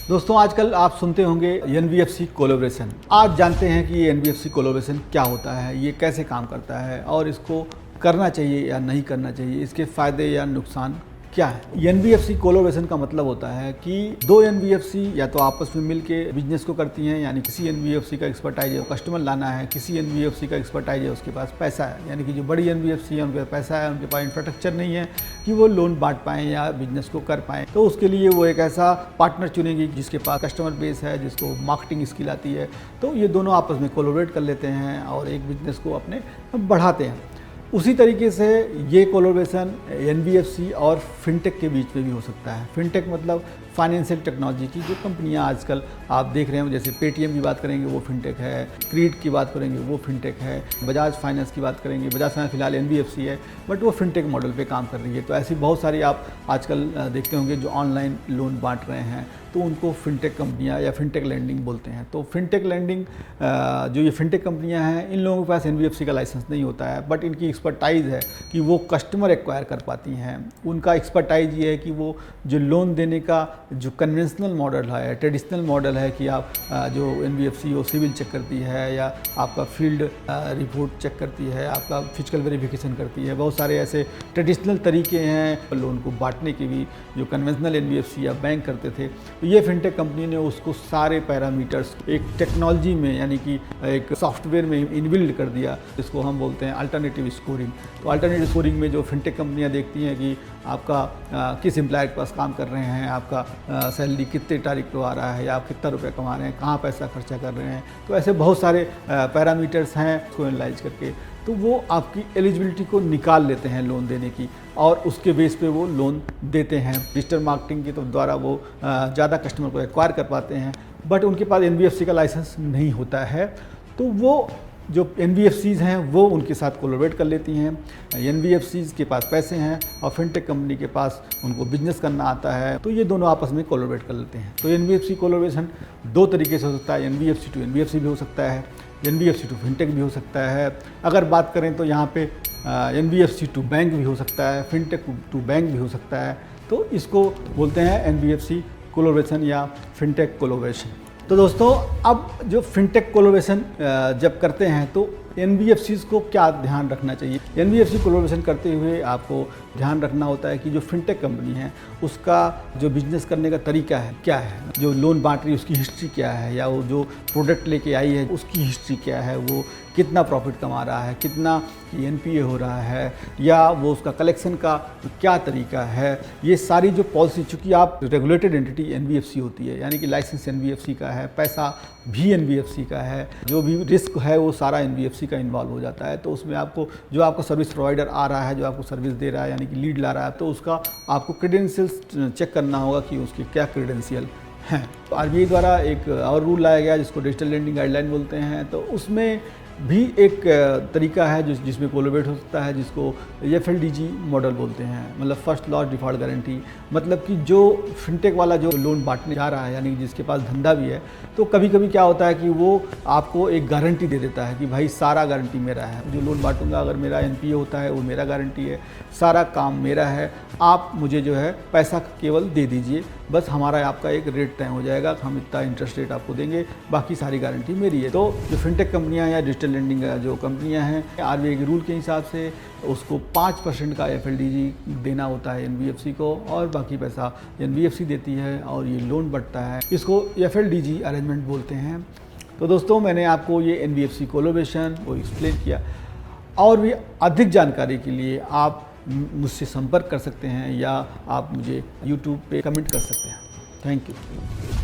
दोस्तों आजकल आप सुनते होंगे एनबीएफसी कोलैबोरेशन। आज जानते हैं कि ये एनबीएफसी कोलैबोरेशन क्या होता है, ये कैसे काम करता है और इसको करना चाहिए या नहीं करना चाहिए, इसके फ़ायदे या नुकसान क्या है। एनबीएफसी कोलैबोरेशन का मतलब होता है कि दो एनबीएफसी या तो आपस में मिलके बिजनेस को करती हैं, यानी किसी एनबीएफसी का एक्सपर्टाइज है, कस्टमर लाना है, किसी एनबीएफसी का एक्सपर्टाइज है, उसके पास पैसा है, यानी कि जो बड़ी एनबीएफसी है उनके पास पैसा है, उनके पास इंफ्रास्ट्रक्चर नहीं है कि वो लोन बांट पाएँ या बिजनेस को कर पाएँ, तो उसके लिए वो एक ऐसा पार्टनर चुनेगी जिसके पास कस्टमर बेस है, जिसको मार्केटिंग स्किल आती है। तो ये दोनों आपस में कोलैबोरेट कर लेते हैं और एक बिजनेस को अपने बढ़ाते हैं। उसी तरीके से ये कोलैबोरेशन एनबीएफसी और फिनटेक के बीच में भी हो सकता है। फिनटेक मतलब फाइनेंशियल टेक्नोलॉजी की जो कंपनियां आजकल आप देख रहे हो, जैसे पेटीएम की बात करेंगे वो फिनटेक है, क्रीड की बात करेंगे वो फिनटेक है, बजाज फाइनेंस की बात करेंगे, बजाज फाइनेंस फिलहाल एनबीएफसी है बट वो फिनटेक मॉडल पे काम कर रही है। तो ऐसी बहुत सारी आप आजकल देखते होंगे जो ऑनलाइन लोन बांट रहे हैं, तो उनको फिनटेक कंपनियां या फिनटेक लैंडिंग बोलते हैं। तो फिनटेक लैंडिंग जो ये फिनटेक कंपनियां हैं, इन लोगों के पास एनबीएफसी का लाइसेंस नहीं होता है, बट इनकी एक्सपर्टाइज है कि वो कस्टमर एक्वायर कर पाती हैं। उनका एक्सपर्टाइज ये है कि वो जो लोन देने का जो कन्वेंशनल मॉडल है, ट्रेडिशनल मॉडल है कि आप जो एनबीएफसी वो सिविल चेक करती है या आपका फील्ड रिपोर्ट चेक करती है, आपका फिजिकल वेरिफिकेशन करती है, बहुत सारे ऐसे ट्रेडिशनल तरीके हैं लोन को बांटने के भी जो कन्वेंशनल एनबीएफसी या बैंक करते थे। तो ये फिनटेक कंपनी ने उसको सारे पैरामीटर्स एक टेक्नोलॉजी में यानी कि एक सॉफ्टवेयर में इनबिल्ड कर दिया, जिसको हम बोलते हैं अल्टरनेटिव स्कोरिंग। तो अल्टरनेटिव स्कोरिंग में जो फिनटेक कंपनियां देखती हैं कि आपका किस एम्प्लॉयर के पास काम कर रहे हैं, आपका सैलरी कितने तारीख को आ रहा है या आप कितना रुपया कमा रहे हैं, कहाँ पैसा खर्चा कर रहे हैं, तो ऐसे बहुत सारे पैरामीटर्स हैं उसको एनालाइज करके तो वो आपकी एलिजिबिलिटी को निकाल लेते हैं लोन देने की और उसके बेस पे वो लोन देते हैं। डिजिटल मार्केटिंग के तो द्वारा वो ज़्यादा कस्टमर को एक्वायर कर पाते हैं, बट उनके पास एनबीएफसी का लाइसेंस नहीं होता है। तो वो जो एनबीएफसीज़ हैं वो उनके साथ कोलैबोरेट कर लेती हैं। एनबीएफसीज़ के पास पैसे हैं और फिनटेक कंपनी के पास उनको बिजनेस करना आता है, तो ये दोनों आपस में कोलैबोरेट कर लेते हैं। तो एनबीएफसी कोलैबोरेशन दो तरीके से हो सकता है, एनबीएफसी टू एनबीएफसी भी हो सकता है, एनबीएफसी टू फिनटेक भी हो सकता है। अगर बात करें तो यहाँ पे एनबीएफसी टू बैंक भी हो सकता है, फिनटेक टू बैंक भी हो सकता है। तो इसको बोलते हैं एनबीएफसी कोलैबोरेशन या फिनटेक कोलैबोरेशन। तो दोस्तों अब जो फिनटेक कोलैबोरेशन जब करते हैं तो एनबीएफसीज़ को क्या ध्यान रखना चाहिए। एनबीएफसी कोलैबोरेशन करते हुए आपको ध्यान रखना होता है कि जो फिनटेक कंपनी है उसका जो बिजनेस करने का तरीका है क्या है, जो लोन बांट रही है उसकी हिस्ट्री क्या है, या वो जो प्रोडक्ट लेके आई है उसकी हिस्ट्री क्या है, वो कितना प्रॉफिट कमा रहा है, कितना एनपीए हो रहा है, या वो उसका कलेक्शन का क्या तरीका है। ये सारी जो पॉलिसी, चूँकि आप रेगुलेटेड एंटिटी एनबीएफसी होती है, यानी कि लाइसेंस एनबीएफसी का है, पैसा भी एनबीएफसी का है, जो भी रिस्क है वो सारा एनबीएफसी का इन्वॉल्व हो जाता है। तो उसमें आपको जो आपका सर्विस प्रोवाइडर आ रहा है, जो आपको सर्विस दे रहा है यानी कि लीड ला रहा है, तो उसका आपको क्रेडेंशियल्स चेक करना होगा कि उसके क्या क्रेडेंशियल हैं। तो आरबीआई द्वारा एक और रूल लाया गया जिसको डिजिटल लेंडिंग गाइडलाइन बोलते हैं। तो उसमें भी एक तरीका है जिसमें कोलैबोरेट हो सकता है, जिसको एफएलडीजी मॉडल बोलते हैं, मतलब फर्स्ट लॉस डिफॉल्ट गारंटी। मतलब कि जो फिनटेक वाला जो लोन बांटने जा रहा है, यानी जिसके पास धंधा भी है, तो कभी कभी क्या होता है कि वो आपको एक गारंटी दे देता है कि भाई सारा गारंटी मेरा है, जो लोन बांटूंगा अगर मेरा एनपीए होता है वो मेरा गारंटी है, सारा काम मेरा है, आप मुझे जो है पैसा केवल दे दीजिए, बस हमारा आपका एक रेट तय हो जाएगा, हम इतना इंटरेस्ट रेट आपको देंगे, बाकी सारी गारंटी मेरी है। तो जो फिनटेक कंपनियां या डिजिटल लेंडिंग जो कंपनियां हैं, आरबीआई के रूल के हिसाब से उसको 5% का एफएलडीजी देना होता है एनबीएफसी को, और बाकी पैसा एनबीएफसी देती है और ये लोन बढ़ता है। इसको एफएलडीजी अरेंजमेंट बोलते हैं। तो दोस्तों मैंने आपको ये एनबीएफसी कोलैबोरेशन को एक्सप्लेन किया, और भी अधिक जानकारी के लिए आप मुझसे संपर्क कर सकते हैं या आप मुझे यूट्यूब पे कमेंट कर सकते हैं। Thank you.